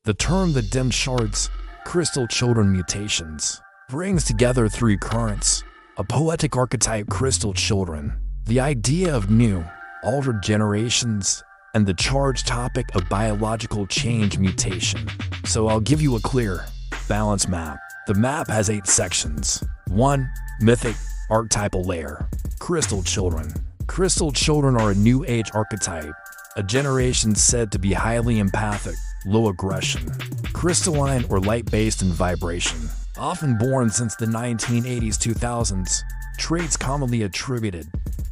The term the dim shards, crystal children mutations, brings together three currents: a poetic archetype crystal children, the idea of new, altered generations, and the charged topic of biological change mutation. So I'll give you a clear, balanced map. The map has 8 sections. 1. Mythic, archetypal layer. Crystal children. Crystal children are a new age archetype, a generation said to be highly empathic, low aggression, crystalline or light-based in vibration. Often born since the 1980s-2000s, traits commonly attributed: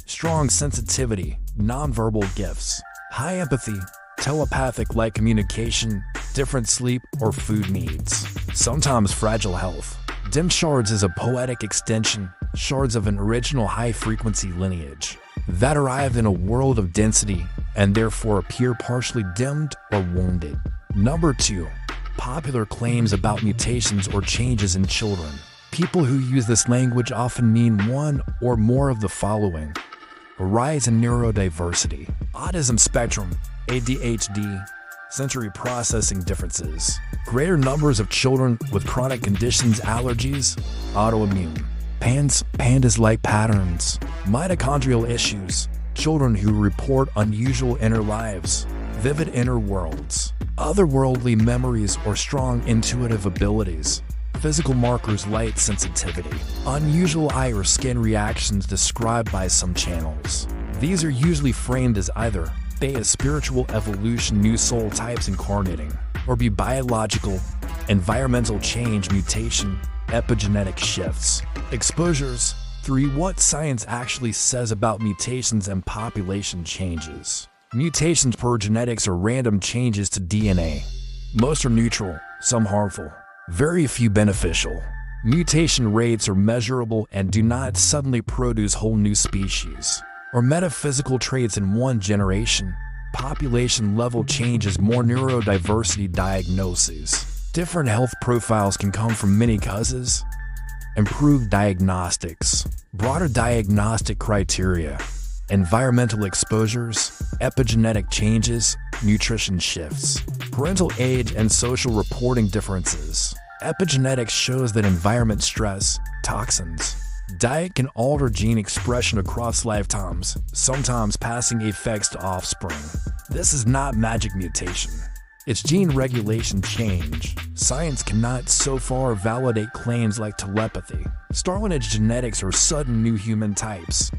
strong sensitivity, nonverbal gifts, high empathy, telepathic-like communication, different sleep or food needs, sometimes fragile health. Dim shards is a poetic extension, shards of an original high-frequency lineage that arrive in a world of density and therefore appear partially dimmed or wounded. Number 2. Popular claims about mutations or changes in children. People who use this language often mean one or more of the following: a rise in neurodiversity, autism spectrum, ADHD, sensory processing differences, greater numbers of children with chronic conditions, allergies, autoimmune, pandas-like patterns, mitochondrial issues, children who report unusual inner lives, vivid inner worlds, otherworldly memories or strong intuitive abilities, physical markers, light sensitivity, unusual eye or skin reactions described by some channels. These are usually framed as either A, spiritual evolution, new soul types incarnating, or B, biological, environmental change, mutation, epigenetic shifts. Exposures. 3. What science actually says about mutations and population changes. Mutations per genetics are random changes to DNA. Most are neutral, some harmful, very few beneficial. Mutation rates are measurable and do not suddenly produce whole new species or metaphysical traits in one generation. Population level changes, more neurodiversity diagnoses. Different health profiles can come from many causes. Improved diagnostics, broader diagnostic criteria, environmental exposures, epigenetic changes, nutrition shifts, parental age and social reporting differences. Epigenetics shows that environment stress, toxins, diet can alter gene expression across lifetimes, sometimes passing effects to offspring. This is not magic mutation. It's gene regulation change. Science cannot so far validate claims like telepathy, Starlineage genetics, or sudden new human types.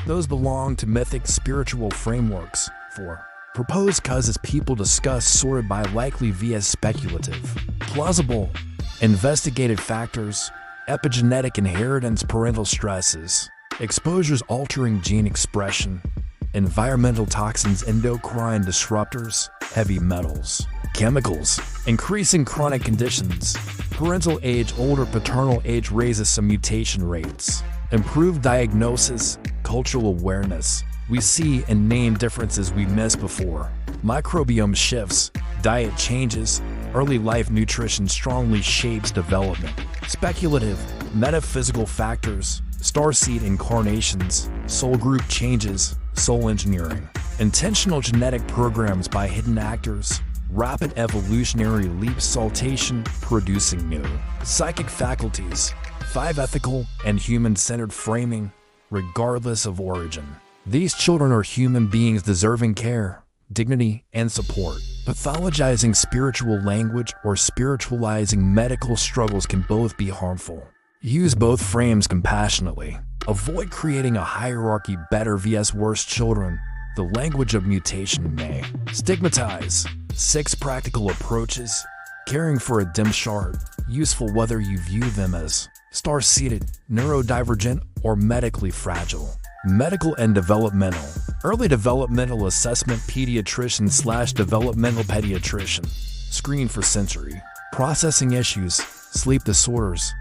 Those belong to mythic spiritual frameworks. 4. Proposed causes people discuss sorted by likely via speculative, plausible, investigated factors, epigenetic inheritance, parental stresses, exposures altering gene expression, environmental toxins, endocrine disruptors, heavy metals, chemicals, increasing chronic conditions, parental age, older paternal age raises some mutation rates, improved diagnosis, cultural awareness. We see and name differences we missed before. Microbiome shifts, diet changes, early life nutrition strongly shapes development. Speculative, metaphysical factors, starseed incarnations, soul group changes, soul engineering. Intentional genetic programs by hidden actors, rapid evolutionary leaps, saltation, producing new. Psychic faculties, 5 ethical and human-centered framing, regardless of origin. These children are human beings deserving care, dignity, and support. Pathologizing spiritual language or spiritualizing medical struggles can both be harmful. Use both frames compassionately. Avoid creating a hierarchy: better vs worse children. The language of mutation may stigmatize. 6 practical approaches. Caring for a dim shard, useful whether you view them as star-seeded, neurodivergent, or medically fragile. Medical and developmental. Early developmental assessment, pediatrician/developmental pediatrician. Screen for sensory processing issues, sleep disorders,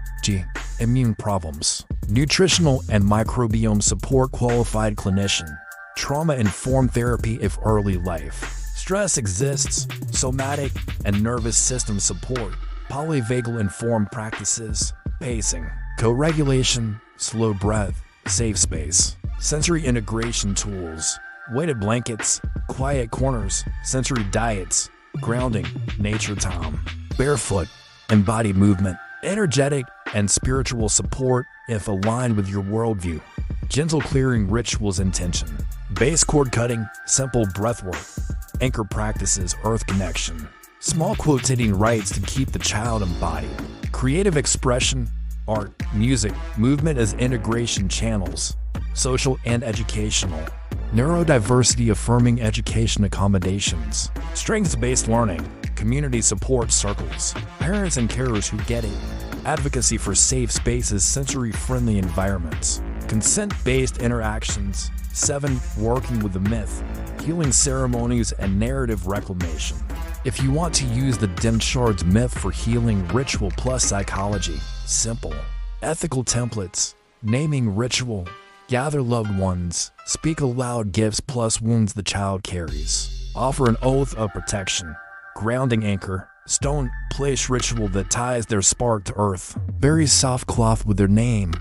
immune problems. Nutritional and microbiome support, qualified clinician. Trauma-informed therapy if early life stress exists, somatic and nervous system support. Polyvagal informed practices, pacing, co-regulation, slow breath, safe space. Sensory integration tools, weighted blankets, quiet corners, sensory diets, grounding, nature time, barefoot, embodied movement, energetic and spiritual support if aligned with your worldview, gentle clearing rituals intention, bass chord cutting, simple breathwork, anchor practices, earth connection, small quotating rites to keep the child embodied, creative expression, art, music, movement as integration channels, social and educational, neurodiversity affirming education accommodations, strengths-based learning, community support circles, parents and carers who get it, advocacy for safe spaces, sensory-friendly environments, consent-based interactions, 7. Working with the myth, healing ceremonies and narrative reclamation. If you want to use the dimmed shards myth for healing ritual plus psychology, simple, ethical templates, naming ritual, gather loved ones, speak aloud gifts plus wounds the child carries, offer an oath of protection, grounding anchor, stone, place ritual that ties their spark to earth, bury soft cloth with their name,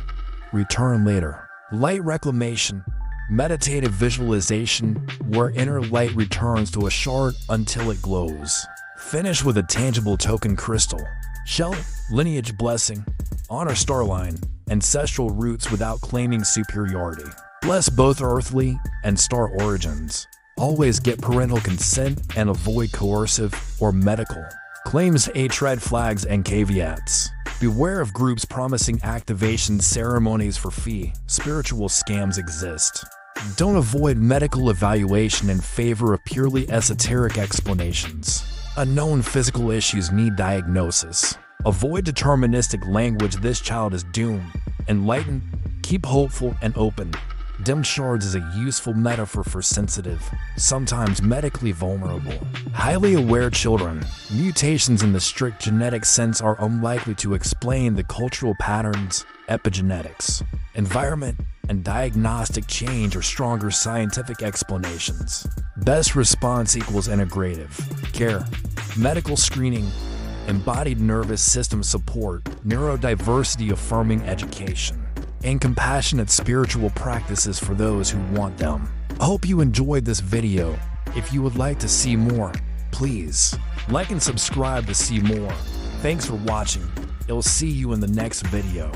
return later, light reclamation, meditative visualization where inner light returns to a shard until it glows, finish with a tangible token crystal, shell, lineage blessing, honor starline, ancestral roots without claiming superiority, bless both earthly and star origins, always get parental consent and avoid coercive or medical claims, H red flags and caveats. Beware of groups promising activation ceremonies for fee. Spiritual scams exist. Don't avoid medical evaluation in favor of purely esoteric explanations. Unknown physical issues need diagnosis. Avoid deterministic language, this child is doomed. Enlighten, keep hopeful and open. Dimmed shards is a useful metaphor for sensitive, sometimes medically vulnerable, highly aware children. Mutations in the strict genetic sense are unlikely to explain the cultural patterns, epigenetics, environment, and diagnostic change are stronger scientific explanations. Best response equals integrative care, medical screening, embodied nervous system support, neurodiversity affirming education, and compassionate spiritual practices for those who want them. I hope you enjoyed this video. If you would like to see more, please like and subscribe to see more. Thanks for watching. I'll see you in the next video.